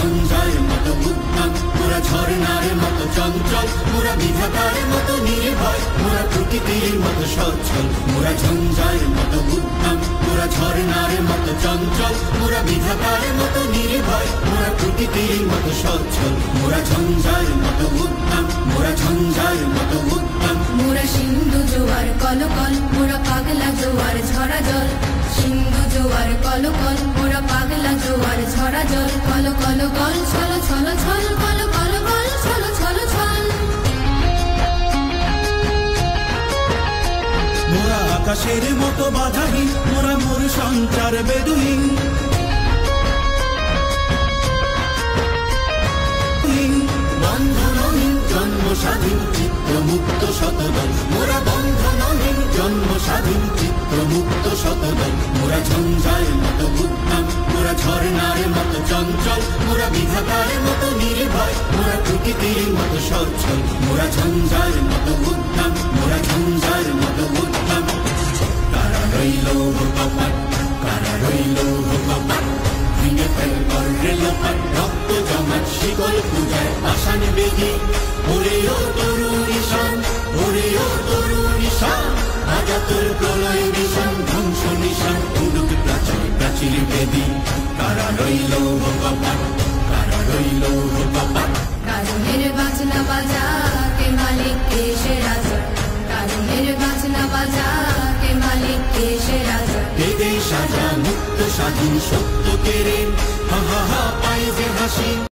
ঝঞ্ঝার মতো উদ্যম, মোরা ঝর্ণার মতো চঞ্চল, মোরা বিধাতার মতো নির্ভয়, মোরা প্রকৃতির মতো সচ্ছল। মোরা ঝঞ্ঝার মতো উদ্যম, মোরা ঝর্ণার মতো চঞ্চল, মোরা বিধাতার মতো নির্ভয়, মোরা প্রকৃতির মতো সচ্ছল। মোরা ঝঞ্ঝার মতো উদ্যম, মোরা ঝঞ্ঝার মতো উদ্যম। মোরা সিন্ধু জোয়ার কলকল, মোরা পাগলা জোয়ার ঝরা জল। সিন্ধু জোয়ার কলকল, মোরা পাগলা জোয়ার ঝরা জল। কল কল কল ছল ছল ছল, কল কল কল ছল ছল ছল। মোরা আকাশের মতো বাধাহীন, মোরা মোর সঞ্চার বেদুইন। বন্ধনহীন জন্ম স্বাধীন চিত্তমুক্ত শতদল, মোরা বন্ধনহীন জন্ম স্বাধীন চিত্তমুক্ত শতদল। মোরা ঝঞ্ঝার মতো উদ্যম, মোরা ঝর্ণার মতো চঞ্চল, মোরা বিধাতার মতো নির্ভয়, মোরা প্রকৃতির মতো সচ্ছল। মোরা ঝঞ্ঝার মতো উদ্যম, মোরা ঝঞ্ঝার মতো উদ্যম। কারা রইল কপাট, কারা রইল কপাট, ভেঙে ফেল করলে লোপাট। রক্ত জমাট শিকল পূজায় পাষাণ বেদি, ওরে ও তরুণ ঈশান, ওরে ও তরুণ ঈশান। আজা তোর প্রলয় নিশান, ধ্বংস নিশান, উড়ুক প্রাচীর প্রাচীর বেদি। কারা রইল কপাট, কারা রইল কপাট। কারণের বাজনা বাজা কে মালিক কে সে রাজা। কারণের বাজনা বাজা কে মালিক কে সে রাজা। বেদে সাজা মুক্ত স্বাধীন সত্য কেড়ে, হা হা হা পাই যে হাসি।